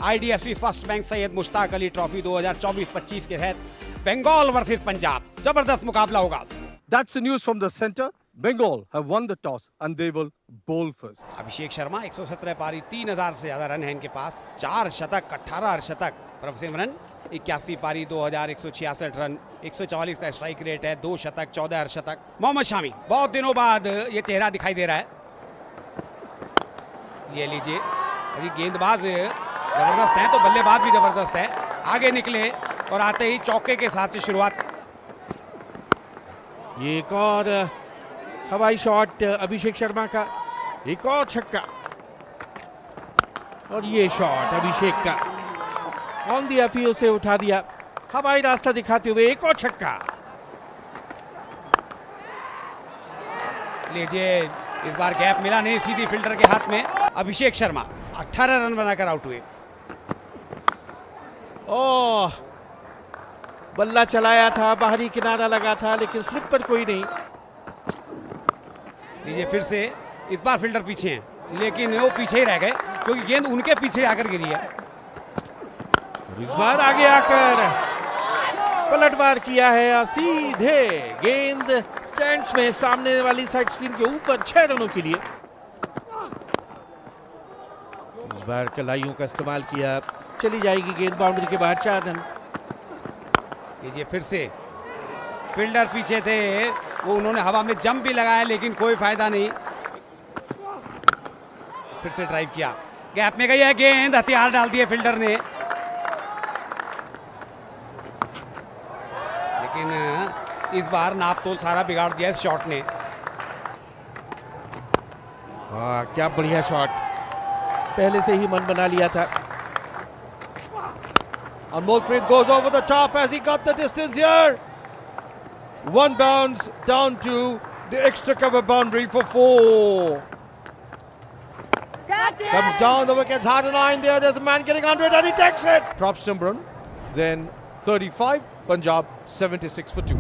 IDFC first bank Syed Mushtaq Ali trophy 2024-25 के तहत Bengal versus Punjab जबरदस्त मुकाबला होगा। That's the news from the center. Bengal have won the toss and they will bowl first. Abhishek Sharma 117 पारी 3000 से ज्यादा रन है इनके पास, 4 शतक 18 अर्धशतक। प्रभसिमरन 81 पारी 2166 रन, 144 का स्ट्राइक रेट है, 2 शतक 14 अर्धशतक। मोहम्मद शामी बहुत दिनों बाद ये चेहरा दिखाई दे रहा है। ये लीजिए, अभी गेंदबाज जबरदस्त है तो बल्लेबाज भी जबरदस्त है। आगे निकले और आते ही चौके के साथ से शुरुआत। ये एक और हवाई शॉट अभिषेक शर्मा का, एक और छक्का और ये शॉट अभिषेक का ऑन दी अपील से उठा दिया, हवाई रास्ता दिखाते हुए एक और छक्का। लीजिए, इस बार गैप मिला नहीं, सीधी फील्डर के हाथ में। अभिषेक शर्मा 18 रन बनाकर आउट हुए। ओह, बल्ला चलाया था, बाहरी किनारा लगा था लेकिन स्लिप पर कोई नहीं। लीजिए फिर से, इस बार फील्डर पीछे हैं लेकिन वो पीछे ही रह गए क्योंकि गेंद उनके पीछे आकर गिरी है। इस बार आगे आकर पलटवार किया है और सीधे गेंद स्टैंड्स में सामने वाली साइड स्क्रीन के ऊपर 6 रनों के लिए। इस बार कलाइयों का इस्तेमाल किया, चली जाएगी गेंद बाउंड्री के बाहर, 4 रन। लीजिए फिर से, फील्डर पीछे थे, वो उन्होंने हवा में जंप भी लगाया लेकिन कोई फायदा नहीं। फिर से ड्राइव किया, गैप में गई है गेंद, हथियार डाल दिए फील्डर ने। लेकिन इस बार नाप तोल सारा बिगाड़ दिया इस शॉट ने। वाह, क्या बढ़िया शॉट, पहले से ही मन बना लिया था। Amolpreet goes over the top as he got the distance here. One bounce down to the extra cover boundary for 4. Comes down, the wicket's hard and line there. There's a man getting under it and he takes it. Prabhsimran, then 35, Punjab 76 for 2.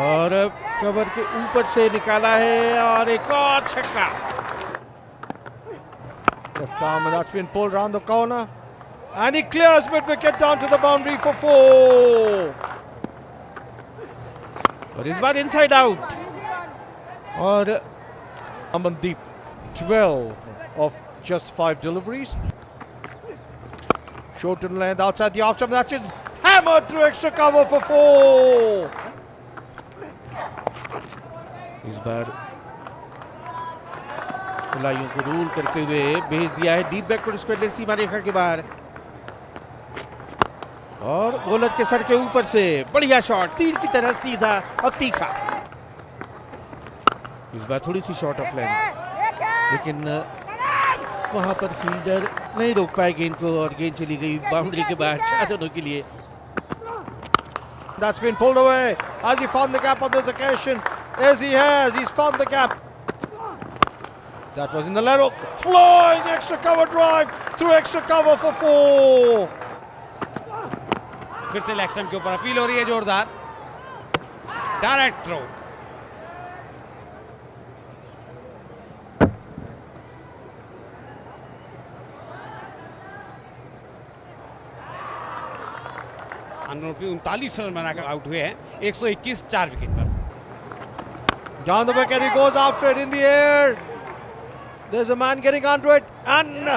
और cover के ऊपर से निकाला है और एक और छक्का। Left arm and that's been pulled round the corner. And he clears mid-wicket down to the boundary for 4. और इस बार इनसाइड आउट। और Amandeep, 12 of just 5 deliveries. Short in length outside the off stump. That's it. Hammered through extra cover for 4. इस बार खिलाड़ियों को rule करते हुए भेज दिया है डीप बैकवर्ड स्क्वायर सीमा रेखा के बाहर। और बॉलर के सर के ऊपर से बढ़िया शॉट, तीर की तरह सीधा और तीखा। इस बार थोड़ी सी शॉर्ट ऑफ लेंथ, लेकिन वहां पर फील्डर नहीं रोक पाए गेंद को और गेंद चली गई बाउंड्री के बाहर 4 रनों के लिए। That's been pulled away. Has he found the gap on this occasion? Yes, he has. He's found the gap. That was in the lateral. Flying extra cover drive through extra cover for 4. फिर से leg stump के ऊपर appeal हो रही है जोरदार, direct throw. अनुरूपी 39 run बनाकर out हुए हैं, 121 4 विकेट पर। Down the wicket, he goes after it in the air. There's a man getting onto it, and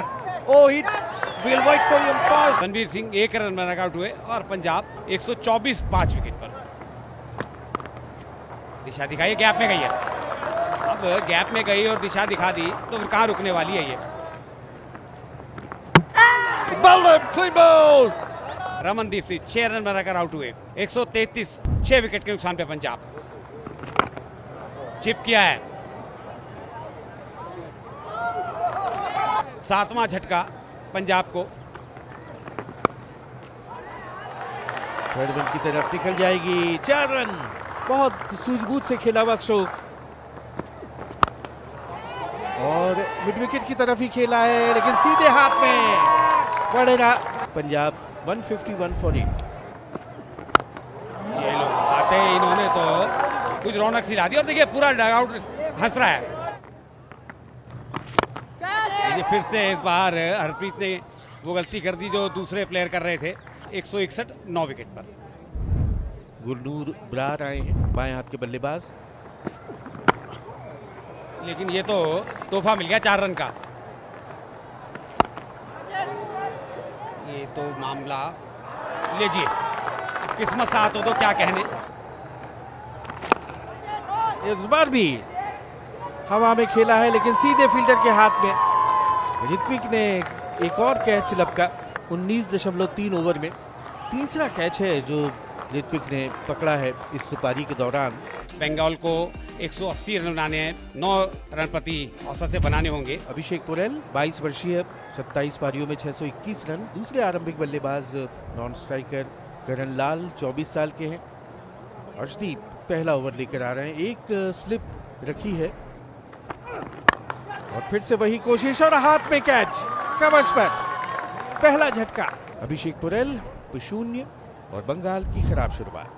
we'll wait for him pass. Ranveer Singh 1 run बनाकर आउट हुए और पंजाब 124 5 विकेट पर। दिशा दिखाई, गैप में गई है। अब गैप में गई और दिशा दिखा दी तो फिर कहां रुकने वाली है ये। Clean ball. Ramandeep Singh 6 run बनाकर आउट हुए, 133 6 विकेट के नुकसान पे पंजाब। चिप किया है, 7वां झटका पंजाब को। थर्ड वन की तरफ निकल जाएगी, 4 रन। बहुत सूझबूझ से खेला हुआ स्ट्रोक और मिड विकेट की तरफ ही खेला है लेकिन सीधे हाथ में पड़ेगा। पंजाब 151 फॉर 8। ये लोग आते ही इन्होंने तो कुछ रौनक सिला दी और देखिए पूरा डगआउट हंस रहा है। ये फिर से इस बार हरप्रीत ने वो गलती कर दी जो दूसरे प्लेयर कर रहे थे। 161 9 विकेट पर। गुरनूर ब्रार आए हैं, बाएं हाथ के बल्लेबाज। लेकिन ये तो तोहफा मिल गया 4 रन का। ये तो मामला लीजिए, किस्मत साथ हो तो क्या कहने। इस बार भी हवा में खेला है लेकिन सीधे फील्डर के हाथ में। ऋत्विक ने एक और कैच लपका 19.3 ओवर में। तीसरा कैच है जो ऋत्विक ने पकड़ा है इस पारी के दौरान। बंगाल को 180 रन बनाने हैं, 9 रन प्रति औसत से बनाने होंगे। अभिषेक पुरेल 22 वर्षीय, 27 पारियों में 621 रन। दूसरे आरंभिक बल्लेबाज नॉन स्ट्राइकर करण लाल 24 साल के हैं। अर्शदीप पहला ओवर लेकर आ रहे हैं, एक स्लिप रखी है और फिर से वही कोशिश और हाथ में कैच कवर्स पर। पहला झटका अभिषेक पुरेल 0 और बंगाल की खराब शुरुआत।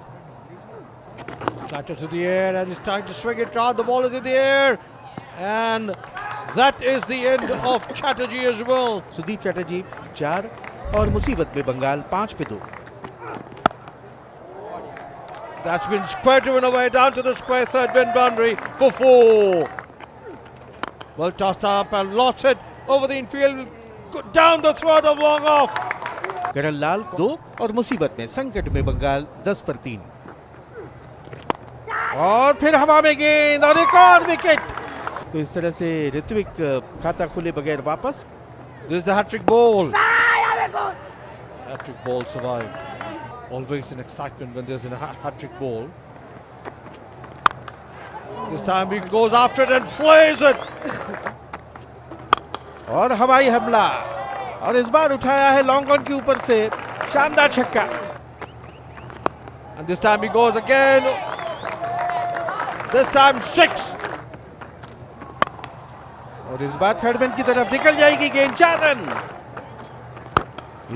Batter to the air and he's trying to swing it round. The ball is in the air and that is the end of Chatterjee as well. Sudeep Chatterjee 4 और मुसीबत में बंगाल 5 पे 2। That's been square driven away down to the square third bin boundary for 4. Well tossed up and lost it over the infield down the throat of long off. करण लाल 2 और मुसीबत में संकट में बंगाल 10 पर 3। और फिर हवा में गेंद और एक और विकेट। तो इस तरह से ऋत्विक खाता खुले बगैर वापस। This is the hat-trick ball. Hat-trick ball survived. Always an excitement when there's a hat-trick ball. This time he goes after it and flays it. और हवाई हमला और इस बार उठाया है लॉन्ग ऑन के ऊपर से शानदार छक्का। And this time he goes again. This time 6. और इस बार थर्ड मैन की तरफ निकल जाएगी गेंद, 4 रन।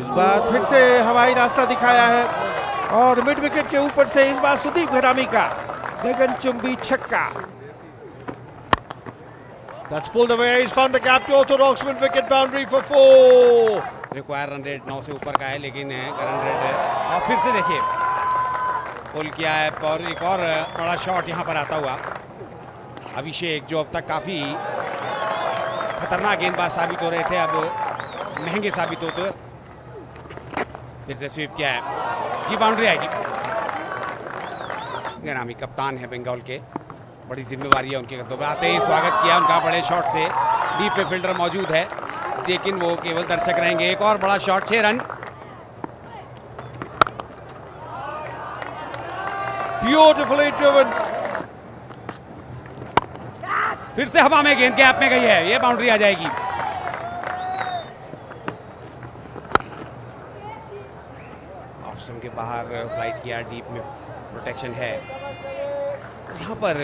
इस बार फिर से हवाई रास्ता दिखाया है और मिड विकेट के ऊपर से इस बार सुदीप घरामी का गगनचुंबी छक्का। That's pulled away. He's found the gap to orthodox mid wicket boundary for 4. Require run rate 9 से ऊपर का है लेकिन रन रेट और फिर से देखिए पुल किया है और एक और बड़ा शॉट यहाँ पर आता हुआ। अभिषेक जो अब तक काफी खतरनाक गेंदबाज साबित हो रहे थे अब महंगे साबित होते। फिर से स्वीप किया है, ये बाउंड्री आएगी। घरामी कप्तान है बंगाल के, बड़ी जिम्मेवारी है उनके कंधों पर। आते ही स्वागत किया उनका बड़े शॉट से। डीप पे फील्डर मौजूद है लेकिन वो केवल दर्शक रहेंगे। एक और बड़ा शॉट, 6 रन। Beautifully driven. फिर से हवा में गेंद गैप में गई है, ये बाउंड्री आ जाएगी। ऑफ स्टंप के बाहर फ्लाइट किया, डीप में प्रोटेक्शन है। यहाँ पर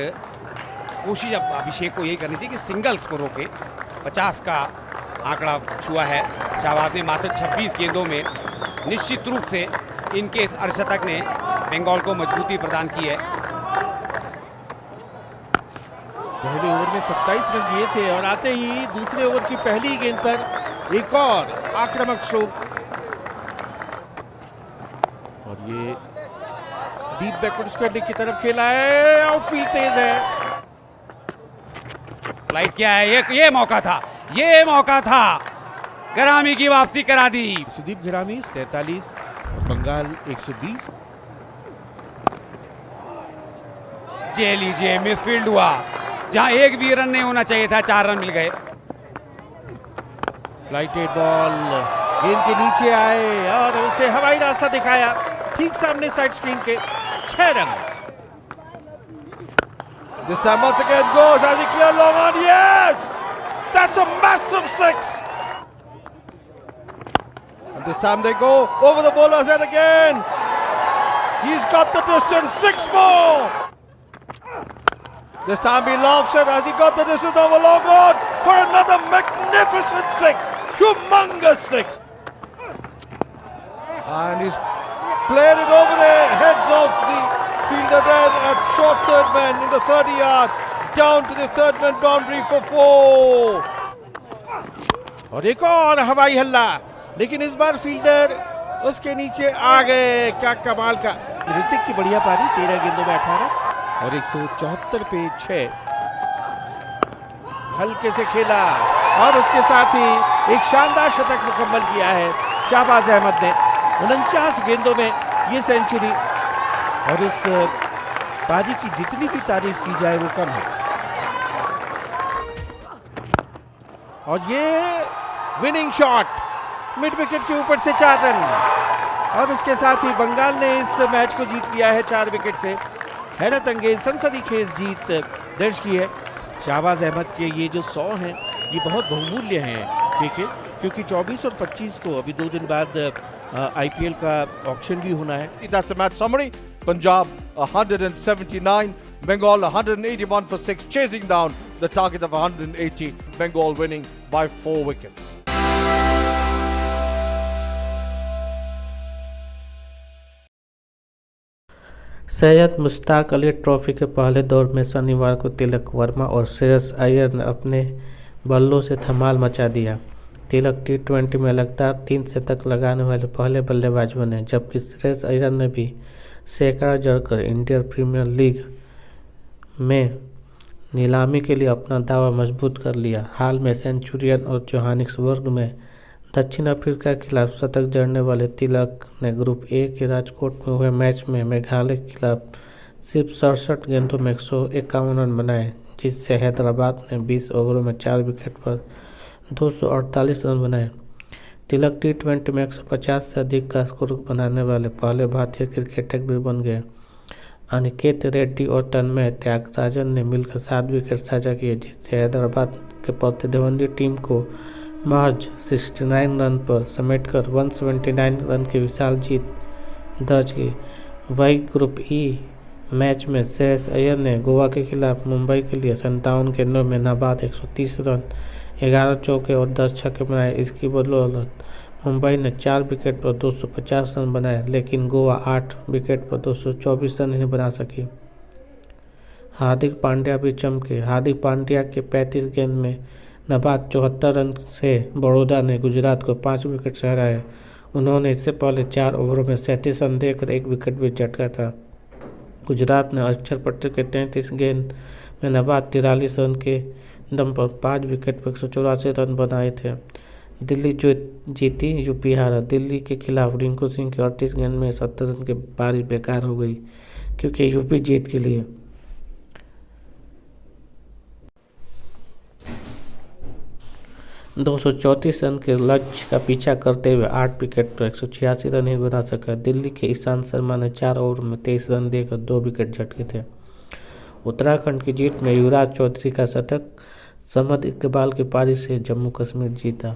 कोशिश अब अभिषेक को यही करनी चाहिए कि सिंगल्स को रोके। 50 का आंकड़ा छुआ है शाहबाज ने मात्र 26 गेंदों में। निश्चित रूप से इनके इस अर्धशतक ने बंगाल को मजबूती प्रदान की है। पहले ओवर में 27 रन दिए थे और आते ही दूसरे ओवर की पहली गेंद पर एक और आक्रामक स्ट्रोक और ये डीप बैकवर्ड स्क्वायर की तरफ खेला है। आउटफील्ड तेज है, फ्लाइट किया है, ये मौका था, ये मौका था। घरामी की वापसी करा दी। सुदीप घरामी 43 और बंगाल 120। जे लीजिए, मिसफील्ड हुआ जहां एक भी रन नहीं होना चाहिए था, 4 रन मिल गए। फ्लाइटेड बॉल गेंद के नीचे आए और उसे हवाई रास्ता दिखाया ठीक सामने साइड स्क्रीन के। 6 run. This time once again goes as he cleared long on. Yes! That's a massive 6. And this time they go over the bowler's head again. He's got the distance. 6 more. This time he laughs it as he got the distance over long on for another magnificent 6. Humongous 6. And he's played it over the heads of the fielder there at short third man in the 30 yard down to the third man boundary for 4. और एक और हवाई हल्ला, लेकिन इस बार fielder उसके नीचे आ गए। क्या कमाल का ऋतिक की बढ़िया पारी, 13 गेंदों में 18 और 174 पे 6। हल्के से खेला और उसके साथ ही एक शानदार शतक मुकम्मल किया है शाहबाज अहमद ने। 49 गेंदों में ये सेंचुरी, और इस पारी की जितनी भी तारीफ की जाए वो कम है। और ये विनिंग शॉट मिड विकेट के ऊपर से 4 रन, और उसके साथ ही बंगाल ने इस मैच को जीत लिया है 4 विकेट से। हैरत अंगेज सनसनी खेज जीत दर्ज की है। शाहबाज अहमद के ये जो 100 हैं ये बहुत बहुमूल्य हैं क्योंकि 24 और 25 को अभी 2 दिन बाद IPL का ऑक्शन भी होना है। That's the match summary. Punjab 179, Bengal 181 for 6, chasing down the target of 180. Bengal winning by 4 wickets. Syed Mushtaq Ali trophy के पहले दौर में शनिवार को तिलक वर्मा और श्रेयस अय्यर ने अपने बल्लों से धमाल मचा दिया। तिलक T20 में लगातार 3 शतक लगाने वाले पहले बल्लेबाज बने, जबकि श्रेयस अय्यर ने भी सैकड़ा जड़कर इंडियन प्रीमियर लीग में नीलामी के लिए अपना दावा मजबूत कर लिया। हाल में सेंचुरियन और जोहानिसबर्ग में दक्षिण अफ्रीका के खिलाफ शतक जड़ने वाले तिलक ने ग्रुप ए के राजकोट में हुए मैच में मेघालय के खिलाफ सिर्फ 67 गेंदों में 151 रन बनाए, जिससे हैदराबाद ने 20 ओवरों में 4 विकेट पर 248 रन बनाए। तिलक T20 में 150 से अधिक का स्कोर बनाने वाले पहले भारतीय क्रिकेटर भी बन गए। अनिकेत रेड्डी और तन्मय त्यागराजन ने मिलकर 7 विकेट साझा किए, जिससे हैदराबाद के प्रतिद्वंदी टीम को महज 69 रन पर समेटकर 179 रन की विशाल जीत दर्ज की। वही ग्रुप ई मैच में श्रेयस अय्यर ने गोवा के खिलाफ मुंबई के लिए 57 गेंदों में नाबाद 130 रन, 11 चौके और 10 छक्के बनाए। इसकी बदौलत मुंबई ने 4 विकेट पर 250 रन बनाए, लेकिन गोवा 8 विकेट पर 224 रन ही बना सकी। हार्दिक पांड्या भी चमके। हार्दिक पांड्या के 35 गेंद में नाबाद 74 रन से बड़ौदा ने गुजरात को 5 विकेट से हराए। उन्होंने इससे पहले 4 ओवरों में 37 रन देकर 1 विकेट भी झटका था। गुजरात ने अक्षर पटेल के 33 गेंद में नाबाद 43 रन के दम पर 5 विकेट पर 184 रन बनाए थे। दिल्ली जो जीती, यूपी हारा। दिल्ली के खिलाफ रिंकू सिंह के 38 गेंद में 70 रन की पारी बेकार हो गई, क्योंकि यूपी जीत के लिए 234 रन के लक्ष्य का पीछा करते हुए 8 विकेट पर 186 रन ही बना सका। दिल्ली के ईशांत शर्मा ने 4 ओवर में 23 रन देकर 2 विकेट झटके थे। उत्तराखंड की जीत में युवराज चौधरी का शतक, समद इकबाल की पारी से जम्मू कश्मीर जीता।